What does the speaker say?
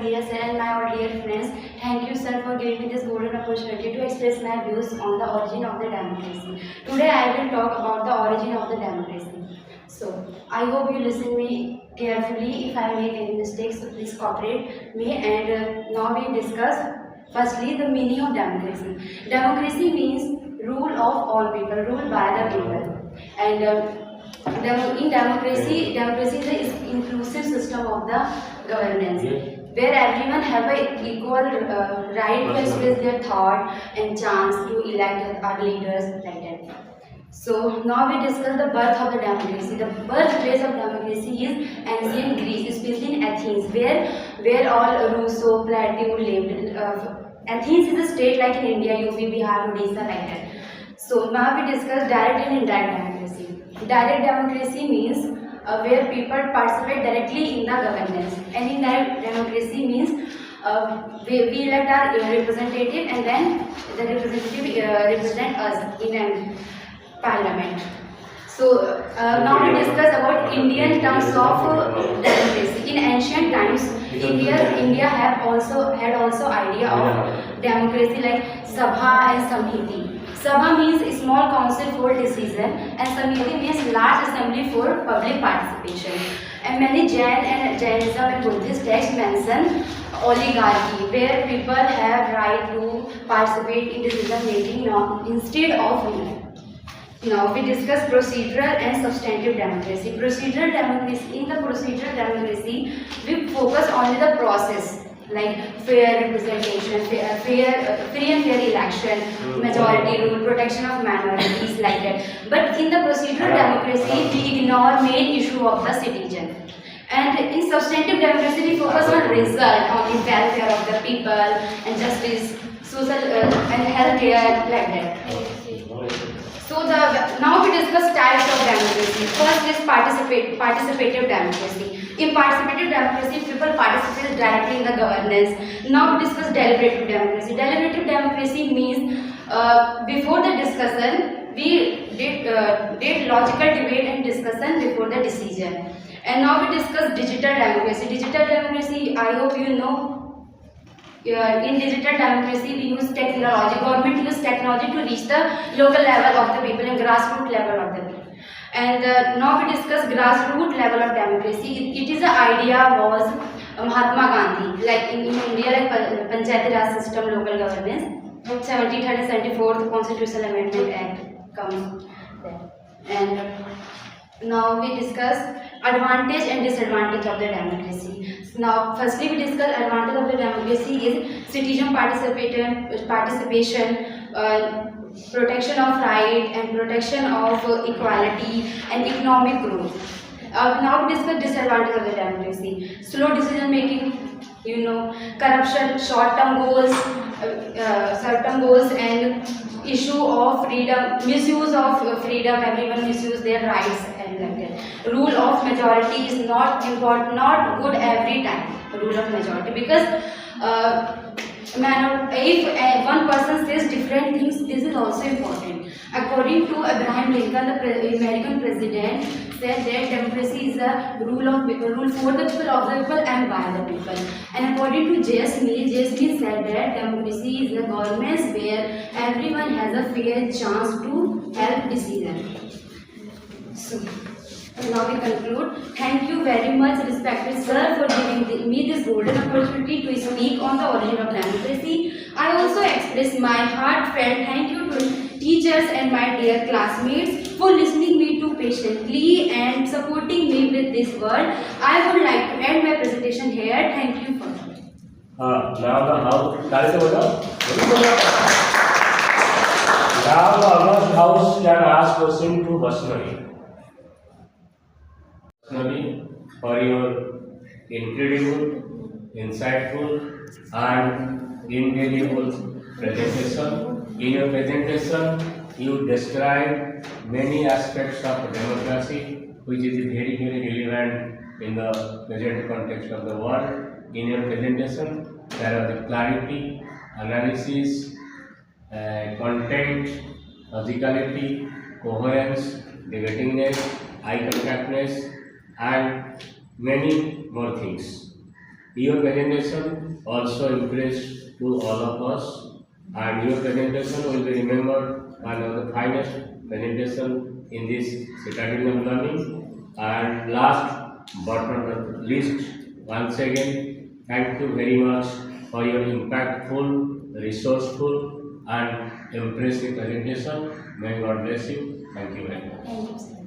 dear sir and my all dear friends. Thank you, sir, for giving me this golden opportunity to express my views on the origin of the democracy. Today, I will talk about the origin of the democracy. So, I hope you listen me carefully. If I make any mistakes, so please cooperate me. And now we discuss firstly the meaning of democracy. Democracy means rule of all people, rule by the people, and in democracy is an inclusive system of the governance, where everyone have an equal right to express their thought and chance to elect our leaders like that. So now we discuss the birth of the democracy. The birthplace of democracy is ancient Greece, especially in Athens, where all Rousseau, Plato lived. Athens is a state like in India, UP, Bihar, Odisha, like that. So now we discuss direct and indirect democracy. Direct democracy means where people participate directly in the governance, and indirect democracy means we elect our representative, and then the representative represent us in a parliament. So now we discuss about Indian terms of democracy. In ancient times, India had also idea of democracy like Sabha and Samhiti. Sabha means a small council for decision, and Samiti means large assembly for public participation. And many Jainism and Buddhist texts mention oligarchy, where people have right to participate in decision making instead of women. Now we discuss procedural and substantive democracy. Procedural democracy. In the procedural democracy, we focus only the process, like fair representation, free and fair election, majority rule, protection of minorities, like that. But in the procedural democracy, we ignore main issue of the citizen. And in substantive democracy, we focus on result, on the welfare of the people and justice, social and healthcare, like that. So now we discuss types of democracy. First is participative democracy. In participative democracy, people participate directly in the governance. Now we discuss deliberative democracy. Deliberative democracy means before the discussion, we did logical debate and discussion before the decision. And now we discuss digital democracy. Digital democracy, I hope you know. In digital democracy, we use technology. Government use technology to reach the local level of the people and grassroots level of the people. And now we discuss grassroots level of democracy. It is an idea was Mahatma Gandhi, like in India, like Panchayati Raj system, local governance. 1774 Constitutional Amendment Act comes there. And now we discuss advantage and disadvantage of the democracy. Now, firstly, we discuss advantage of the democracy is citizen participation, protection of right and protection of equality and economic growth. Now we discuss disadvantage of the democracy. Slow decision making, corruption, short-term goals, and issue of freedom, misuse of freedom. Everyone misuse their rights and like that. Rule of majority is not important, not good every time. Rule of majority, because if one person says different things, this is also important. According to Abraham Lincoln, the American president, said that democracy is a rule of people, rule for the people, of the people, and by the people. And according to J.S. Mill said that democracy is a government where everyone has a fair chance to help decision. So, now we conclude. Thank you very much, respected sir, for giving me this golden opportunity to speak on the origin of democracy. I also express my heartfelt thank you to teachers and my dear classmates for listening me to patiently and supporting me with this word. I would like to end my presentation here. Thank you for that. Now the house can ask question to Vaishnavi. For your incredible, insightful, and indelible presentation. In your presentation, you describe many aspects of democracy, which is very, very relevant in the present context of the world. In your presentation, there are the clarity, analysis, content, logicality, coherence, debatingness, eye contactness, and many more things. Your presentation also impressed to all of us, and your presentation will be remembered one of the finest presentation in this citadel of learning. And last but not the least, once again, thank you very much for your impactful, resourceful, and impressive presentation. May God bless you. Thank you very much. Thank you, sir.